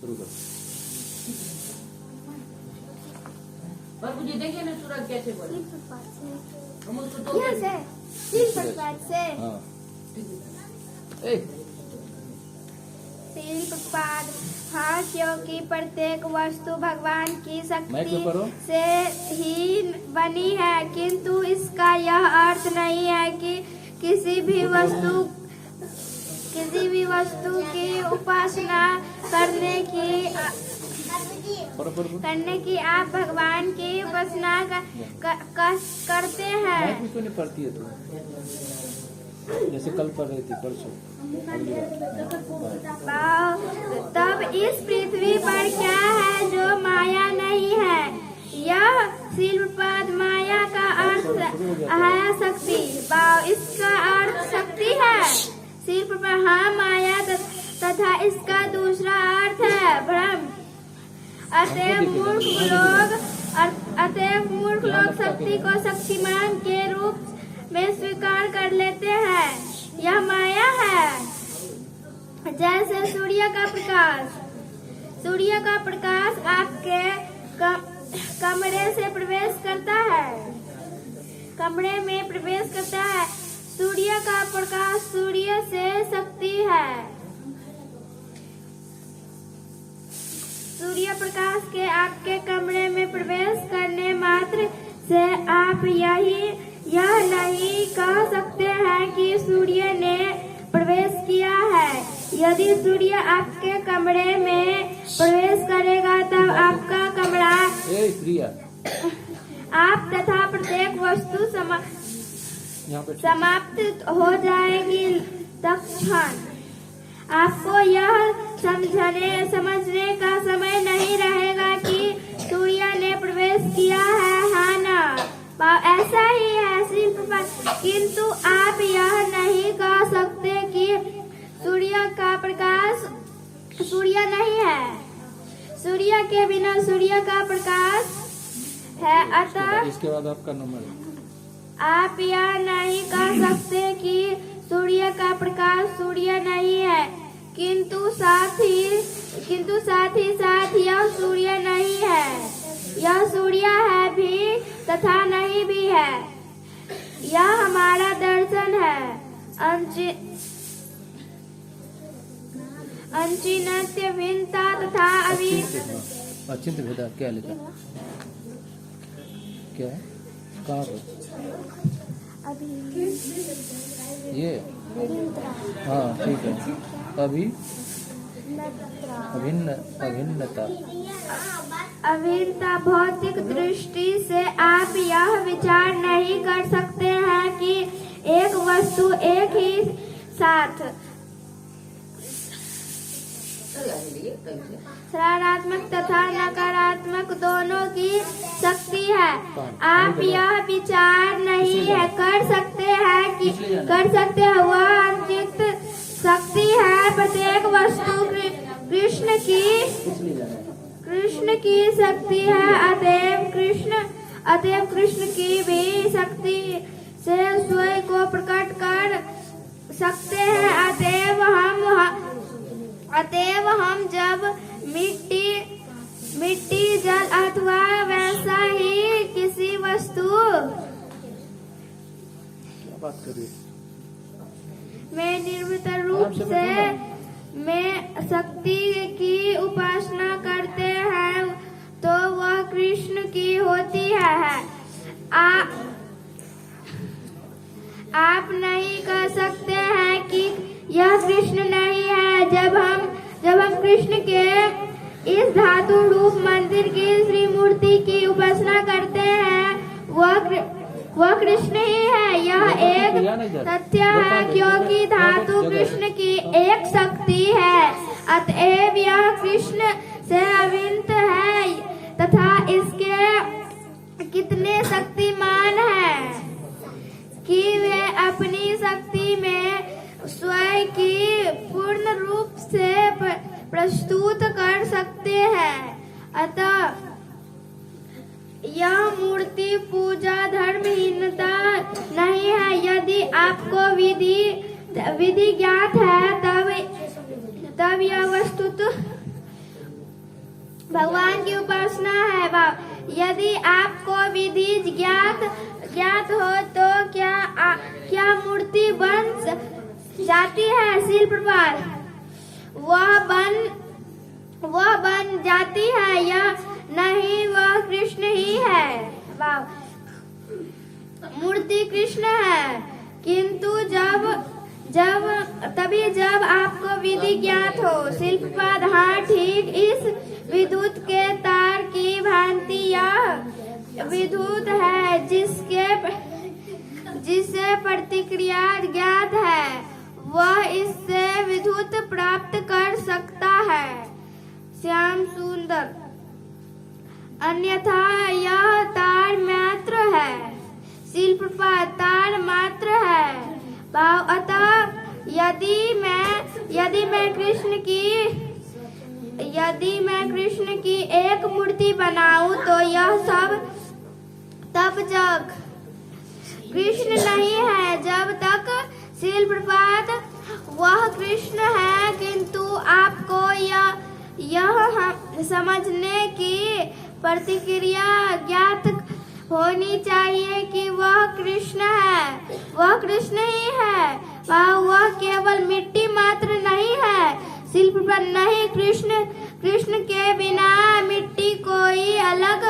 शुरू कर। और मुझे देखिए ना सूरज कैसे बोले हम उसको दो हाँ शिल्पपाद। हाँ, क्योंकि प्रत्येक वस्तु भगवान की शक्ति से ही बनी है, किंतु इसका यह अर्थ नहीं है कि किसी भी वस्तु की उपासना करने की आप भगवान की उपासना करते हैं। क्यों नहीं पढ़ती है तू? जैसे कल पढ़ रही थी, परसों। तब इस पृथ्वी पर क्या है जो माया नहीं है? यह शिल्पपाद माया का अर्थ है शक्ति। इसका अर्थ शक्ति है। शिल्पपाद हाँ माया तथा इसका दूसरा अर्थ है भ्रम। अतएव मूर्ख लोग शक्ति को शक्तिमान के रूप में स्वीकार कर लेते हैं। यह माया है। जैसे सूर्य का प्रकाश आपके कमरे से प्रवेश करता है, कमरे में प्रवेश करता है। सूर्य का प्रकाश सूर्य से शक्ति है। सूर्य प्रकाश के आपके कमरे में प्रवेश करने मात्र से आप यह नहीं कह सकते हैं कि सूर्य ने प्रवेश किया है। यदि सूर्य आपके कमरे में प्रवेश करेगा तब आपका कमरा आप तथा प्रत्येक वस्तु समाप्त हो जाएगी। तत्क्षण आपको यह समझने का समय नहीं रहेगा कि सूर्य ने प्रवेश किया है, हाँ ना? ऐसा ही है शिल्पपाद। किंतु आप यह नहीं कह सकते कि सूर्य का प्रकाश सूर्य नहीं है। सूर्य के बिना सूर्य का प्रकाश है। अतः इसके बाद आपका नंबर है। आप यह नहीं कह सकते कि सूर्य का प्रकाश सूर्य नहीं है, किंतु साथ ही साथ यह सूर्य नहीं है। यह सूर्य है भी तथा नहीं भी है। यह हमारा दर्शन है। अचिन्त्य भिन्नता तथा अचिंत्य भेदा क्या लिखा? क्या है? कहाँ पर? ये हाँ ठीक है। अभिन्नता भौतिक दृष्टि से आप यह विचार नहीं कर सकते हैं कि एक वस्तु एक ही साथ सकारात्मक तथा नकारात्मक दोनों की शक्ति है। आप यह विचार नहीं है कर सकते हैं वह अंतिम शक्ति है। प्रत्येक वस्तु कृष्ण की शक्ति है। अतएव कृष्ण की भी शक्ति से स्वयं को प्रकट कर सकते हैं। अतएव हम जब मिट्टी जल अथवा वैसा ही किसी वस्तु में निर्मित रूप से में शक्ति की उपासना करते हैं तो वह कृष्ण की होती है। आप नहीं कह सकते हैं कि यह कृष्ण नहीं है। जब हम कृष्ण के इस धातु रूप मंदिर की श्री मूर्ति की उपासना करते हैं वह कृष्ण ही है। यह एक तथ्य है क्योंकि धातु कृष्ण की एक शक्ति है। अतएव यह कृष्ण से अभिन्न है तथा इसके कितने शक्तिमान हैं कि वे अपनी शक्ति में स्वयं की पूर्ण रूप से प्रस्तुत कर सकते हैं। अतः यह मूर्ति पूजा धर्महीनता नहीं है। यदि आपको विधि ज्ञात है तब यह भगवान की उपासना है। यदि आपको विधि ज्ञात हो तो क्या मूर्ति बन जाती है? शिल प्रपात वह बन जाती है या नहीं, वह कृष्ण ही है। मूर्ति कृष्ण है, किंतु जब आपको विधि ज्ञात हो। शिल प्रपात हाँ ठीक, इस विद्युत के तार की भांति यह विद्युत है जिसे प्रतिक्रिया ज्ञात है, वह इससे विद्युत प्राप्त कर सकता है। श्याम सुंदर। अन्यथा यह तार मात्र है। शिल प्रपात तार मात्र है। अतः यदि मैं कृष्ण की एक मूर्ति बनाऊं तो यह सब तब तक कृष्ण नहीं है जब तक। शिल प्रपात वह कृष्ण है, किंतु आपको यह समझने की प्रतिक्रिया ज्ञात होनी चाहिए कि वह कृष्ण है, वह कृष्ण ही है। वह केवल मिट्टी मात्र नहीं है। शिल प्रपात नहीं, कृष्ण के बिना मिट्टी कोई अलग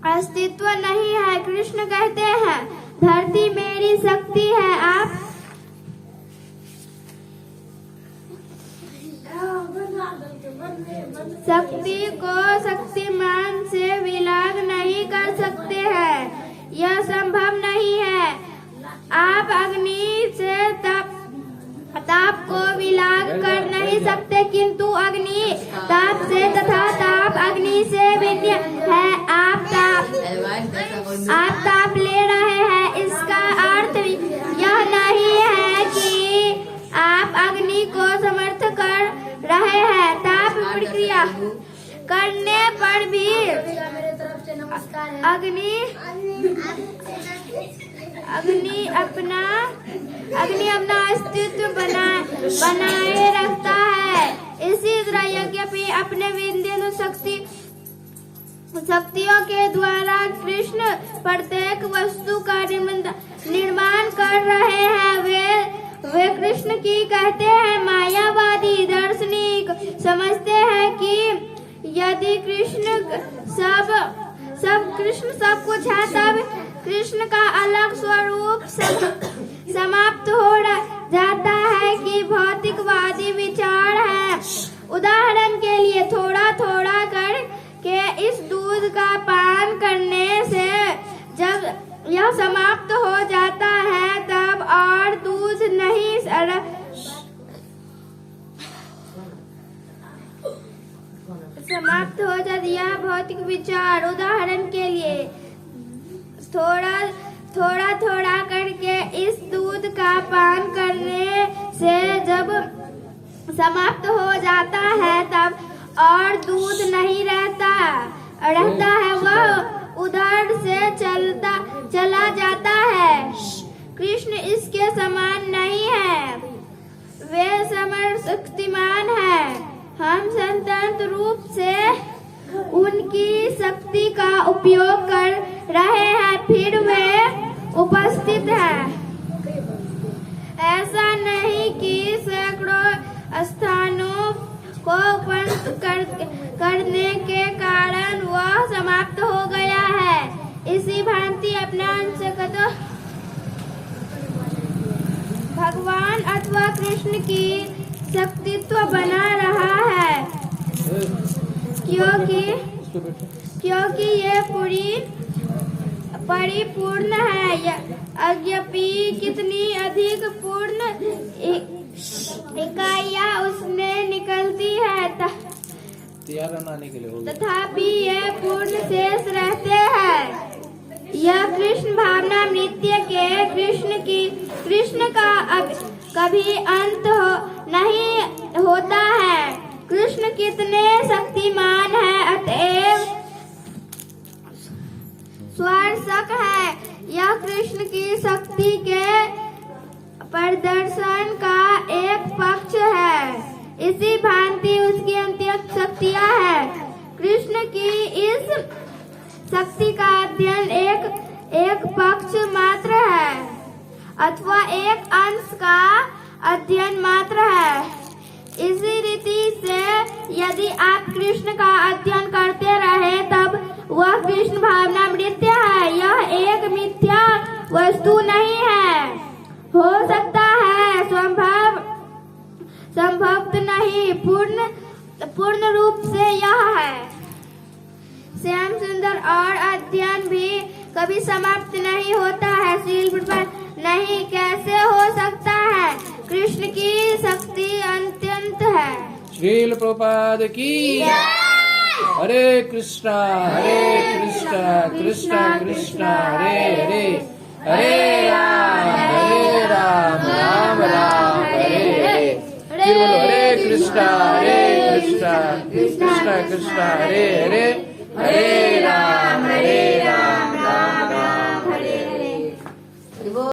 अस्तित्व नहीं है। कृष्ण कहते हैं धरती मेरी शक्ति है। आप शक्ति को शक्तिमान से विलाग नहीं कर सकते हैं, यह संभव नहीं है। आप अग्नि से ताप को विलाग कर नहीं सकते, किंतु अग्नि ताप से तथा ताप अग्नि से भिन्न है। आप ताप ले रहे हैं, इसका अर्थ यह नहीं है कि आप अग्नि को समर्थ कर रहे हैं। ताप प्रक्रिया करने पर भी अग्नि अपना अस्तित्व बनाए रखता है। इसी तरह यज्ञपि अपने विद्युत शक्तियों के द्वारा कृष्ण प्रत्येक वस्तु का निर्माण कर रहे हैं। वे कृष्ण की कहते हैं। मायावादी दार्शनिक समझते हैं कि यदि कृष्ण सब कुछ है, तब कृष्ण का अलग स्वरूप समाप्त हो जाता है कि भौतिकवादी विचार है। उदाहरण के लिए थोड़ा थोड़ा करके इस दूध का पान करने से जब यह समाप्त हो जाता है, तब और दूध नहीं समाप्त हो जाता। यह भौतिक विचार। उदाहरण के लिए थोड़ा करके इस दूध का पान करने से जब समाप्त हो जाता है, तब और दूध नहीं रहता है, वह उधर से चला जाता है। कृष्ण इसके समान नहीं है, वे सर्वशक्तिमान है। हम स्वतंत्र रूप से उनकी शक्ति का उपयोग कर रहे हैं, फिर वे उपस्थित हैं। ऐसा नहीं कि सैकड़ों स्थानों को बंद करने के कारण वह समाप्त हो गया है। इसी भांति अपना अंश तो भगवान अथवा कृष्ण की शक्तित्व बना रहा है, क्योंकि ये परिपूर्ण है। यद्यपि कितनी अधिक पूर्ण इकाइयां उसमें निकलती है, तथापि ये पूर्ण शेष रहते हैं। यह कृष्ण भावना नृत्य के कृष्ण का कभी अंत नहीं होता है। कृष्ण कितने शक्तिमान है, अतएव स्वर्शक है। यह कृष्ण की शक्ति के प्रदर्शन का एक पक्ष है। इसी भांति उसकी अंतिम शक्तियाँ हैं। कृष्ण की इस शक्ति का अध्ययन एक पक्ष मात्र है अथवा एक अंश का अध्ययन मात्र है। इसी रीति से यदि आप कृष्ण का अध्ययन करते रहे तब वह कृष्ण भावना मृत्य है। यह एक मिथ्या वस्तु नहीं है। हो सकता है संभव नहीं, पूर्ण रूप से यह है। श्याम सुंदर और अध्ययन भी कभी समाप्त नहीं होता है। श्रील प्रभुपाद नहीं कैसे हो सकता है? कृष्ण की शक्ति अत्यंत है। श्रील प्रभुपाद की हरे कृष्णा कृष्णा कृष्णा हरे हरे, हरे राम राम राम हरे हरे। फिर बोलो हरे कृष्णा कृष्णा कृष्णा हरे हरे, हरे राम